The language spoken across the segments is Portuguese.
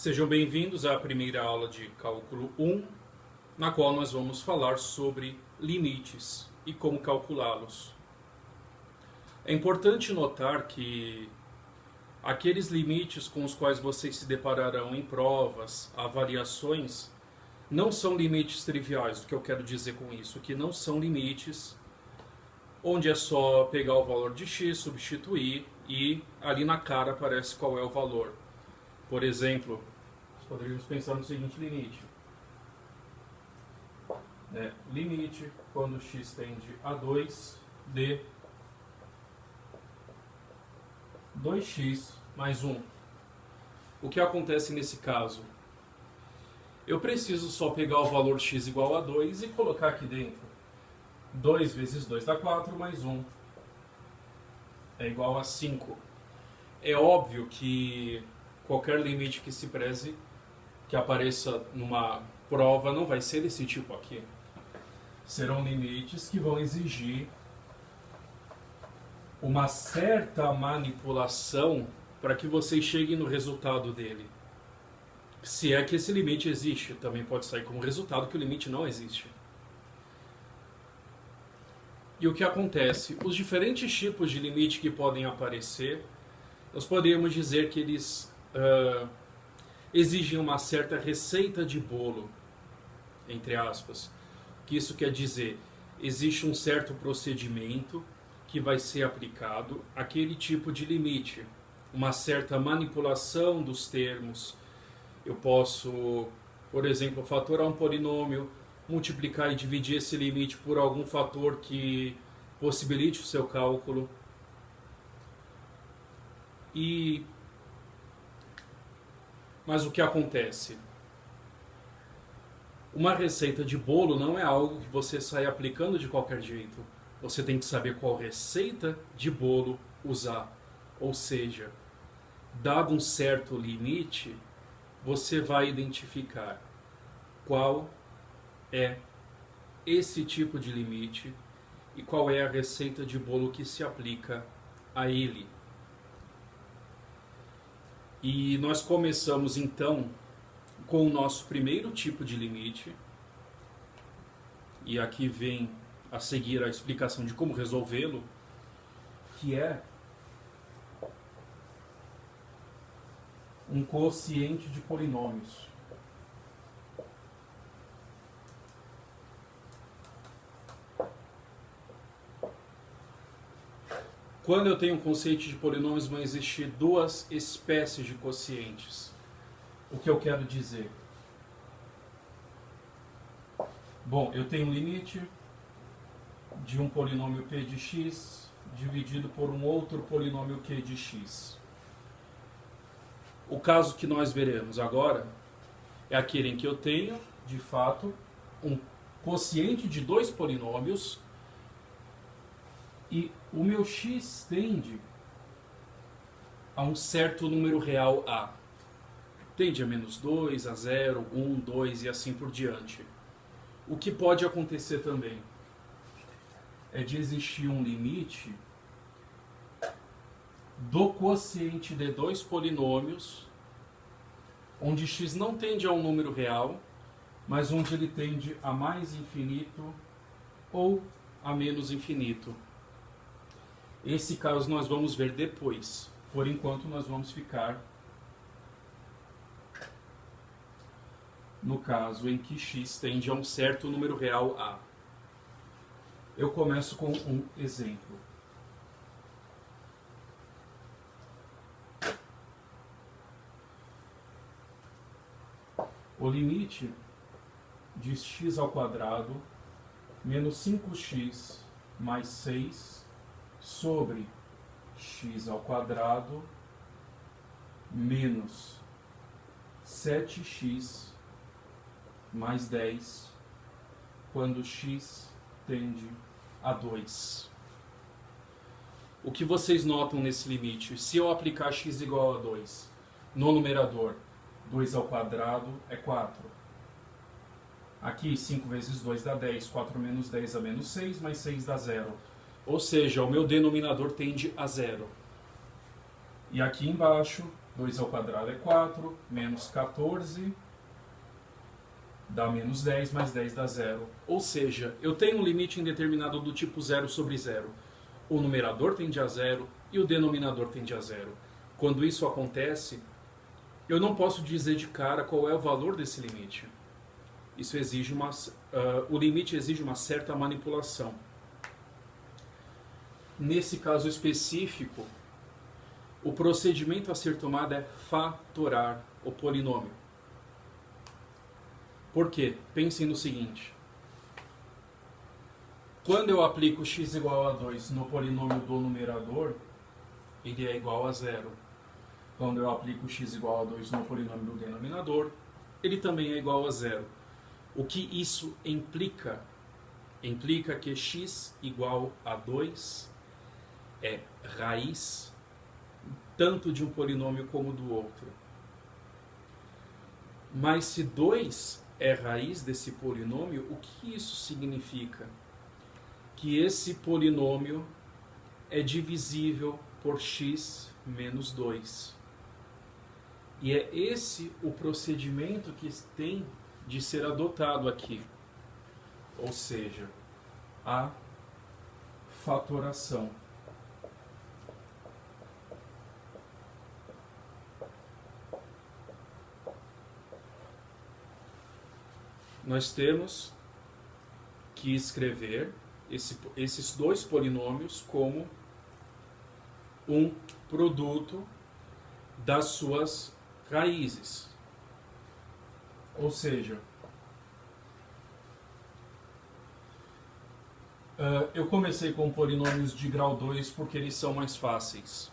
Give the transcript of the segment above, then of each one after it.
Sejam bem-vindos à primeira aula de Cálculo 1, na qual nós vamos falar sobre limites e como calculá-los. É importante notar que aqueles limites com os quais vocês se depararão em provas, avaliações, não são limites triviais. O que eu quero dizer com isso? Que não são limites onde é só pegar o valor de x, substituir e ali na cara aparece qual é o valor. Por exemplo, nós poderíamos pensar no seguinte limite. Limite quando x tende a 2 de 2x mais 1. O que acontece nesse caso? Eu preciso só pegar o valor x igual a 2 e colocar aqui dentro. 2 vezes 2 dá 4, mais 1 é igual a 5. É óbvio que qualquer limite que se preze, que apareça numa prova, não vai ser desse tipo aqui. Serão limites que vão exigir uma certa manipulação para que vocês cheguem no resultado dele. Se é que esse limite existe, também pode sair como resultado que o limite não existe. E o que acontece? Os diferentes tipos de limite que podem aparecer, nós poderíamos dizer que eles exigem uma certa receita de bolo, entre aspas. O que isso quer dizer? Existe um certo procedimento que vai ser aplicado àquele tipo de limite, uma certa manipulação dos termos. Eu posso, por exemplo, fatorar um polinômio, multiplicar e dividir esse limite por algum fator que possibilite o seu cálculo. Mas o que acontece? Uma receita de bolo não é algo que você sai aplicando de qualquer jeito. Você tem que saber qual receita de bolo usar. Ou seja, dado um certo limite, você vai identificar qual é esse tipo de limite e qual é a receita de bolo que se aplica a ele. E nós começamos então com o nosso primeiro tipo de limite, e aqui vem a seguir a explicação de como resolvê-lo, que é um quociente de polinômios. Quando eu tenho um quociente de polinômios, vão existir duas espécies de quocientes. O que eu quero dizer? Bom, eu tenho um limite de um polinômio p de x dividido por um outro polinômio q de x. O caso que nós veremos agora é aquele em que eu tenho, de fato, um quociente de dois polinômios e o meu x tende a um certo número real a. Tende a menos 2, a 0, 1, 2 e assim por diante. O que pode acontecer também é de existir um limite do quociente de dois polinômios, onde x não tende a um número real, mas onde ele tende a mais infinito ou a menos infinito. Esse caso nós vamos ver depois. Por enquanto nós vamos ficar no caso em que x tende a um certo número real a. Eu começo com um exemplo. O limite de x ao quadrado menos 5x mais 6 sobre x ao quadrado menos 7x mais 10 quando x tende a 2. O que vocês notam nesse limite? Se eu aplicar x igual a 2 no numerador, 2 ao quadrado é 4. Aqui 5 vezes 2 dá 10, 4 menos 10 dá menos 6, mais 6 dá 0. Ou seja, o meu denominador tende a 0. E aqui embaixo 2 ao quadrado é 4, menos 14 dá menos 10, mais 10 dá 0. Ou seja, eu tenho um limite indeterminado do tipo 0 sobre 0. O numerador tende a 0 e o denominador tende a 0. Quando isso acontece, eu não posso dizer de cara qual é o valor desse limite. Isso exige o limite exige uma certa manipulação. Nesse caso específico, o procedimento a ser tomado é fatorar o polinômio. Por quê? Pensem no seguinte. Quando eu aplico x igual a 2 no polinômio do numerador, ele é igual a 0. Quando eu aplico x igual a 2 no polinômio do denominador, ele também é igual a 0. O que isso implica? Implica que x igual a 2 é raiz tanto de um polinômio como do outro. Mas se 2 é raiz desse polinômio, o que isso significa? Que esse polinômio é divisível por x menos 2. E é esse o procedimento que tem de ser adotado aqui. Ou seja, a fatoração. Nós temos que escrever esses dois polinômios como um produto das suas raízes. Ou seja, eu comecei com polinômios de grau 2 porque eles são mais fáceis.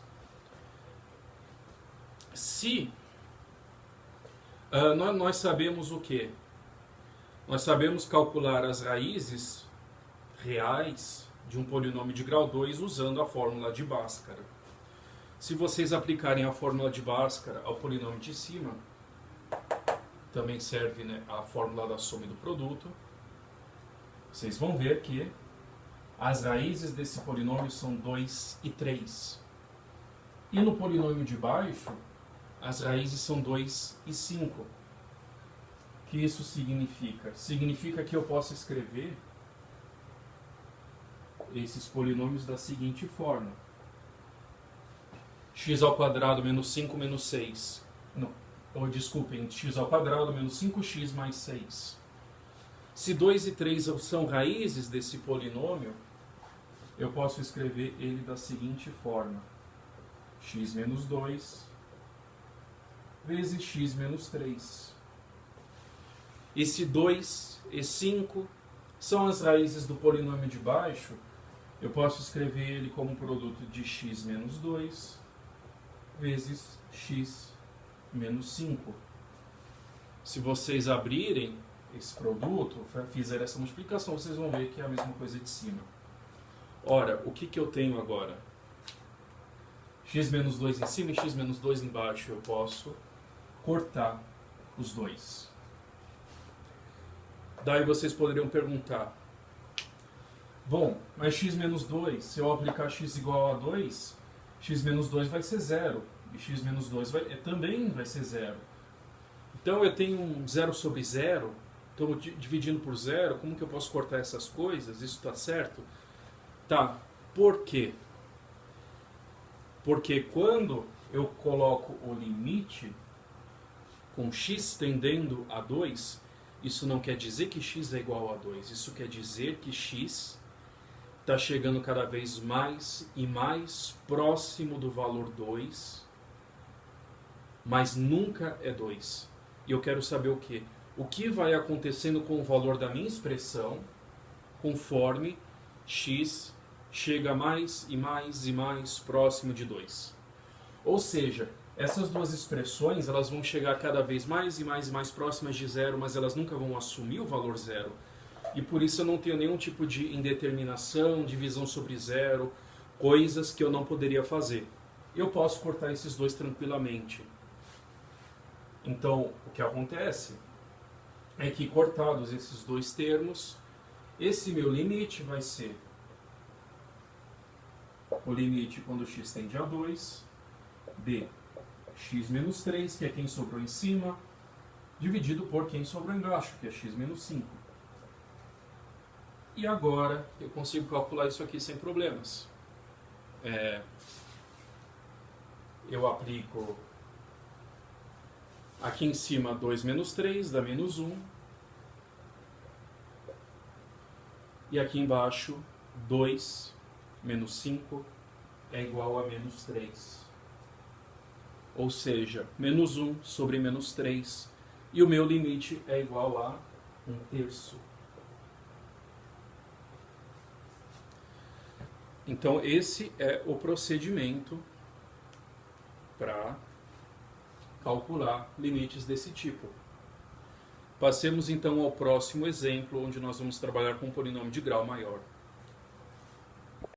Se nós sabemos o quê? Nós sabemos calcular as raízes reais de um polinômio de grau 2 usando a fórmula de Bhaskara. Se vocês aplicarem a fórmula de Bhaskara ao polinômio de cima, também serve, né, a fórmula da soma e do produto, vocês vão ver que as raízes desse polinômio são 2 e 3. E no polinômio de baixo, as raízes são 2 e 5. O que isso significa? Significa que eu posso escrever esses polinômios da seguinte forma. X ao quadrado menos 5 menos 6. Não, desculpem, x ao quadrado menos 5x mais 6. Se 2 e 3 são raízes desse polinômio, eu posso escrever ele da seguinte forma. X menos 2 vezes x menos 3. E se 2 e 5 são as raízes do polinômio de baixo, eu posso escrever ele como produto de x menos 2 vezes x menos 5. Se vocês abrirem esse produto, fizerem essa multiplicação, vocês vão ver que é a mesma coisa de cima. Ora, o que eu tenho agora? X menos 2 em cima e x menos 2 embaixo. Eu posso cortar os dois. Daí vocês poderiam perguntar, bom, mas x menos 2, se eu aplicar x igual a 2, x menos 2 vai ser 0. E x menos 2 também vai ser 0. Então eu tenho um 0 sobre 0, estou dividindo por 0, como que eu posso cortar essas coisas? Isso está certo? Tá, por quê? Porque quando eu coloco o limite com x tendendo a 2, isso não quer dizer que x é igual a 2, isso quer dizer que x está chegando cada vez mais e mais próximo do valor 2, mas nunca é 2. E eu quero saber o quê? O que vai acontecendo com o valor da minha expressão conforme x chega mais e mais e mais próximo de 2. Ou seja, essas duas expressões elas vão chegar cada vez mais e mais e mais próximas de 0, mas elas nunca vão assumir o valor 0. E por isso eu não tenho nenhum tipo de indeterminação, divisão sobre 0, coisas que eu não poderia fazer. Eu posso cortar esses dois tranquilamente. Então, o que acontece é que, cortados esses dois termos, esse meu limite vai ser o limite quando x tende a 2 de x menos 3, que é quem sobrou em cima, dividido por quem sobrou embaixo, que é x menos 5. E agora eu consigo calcular isso aqui sem problemas. Eu aplico aqui em cima 2 menos 3, dá menos 1. E aqui embaixo 2 menos 5 é igual a menos 3. Ou seja, menos 1 sobre menos 3. E o meu limite é igual a 1/3. Então, esse é o procedimento para calcular limites desse tipo. Passemos então ao próximo exemplo, onde nós vamos trabalhar com um polinômio de grau maior.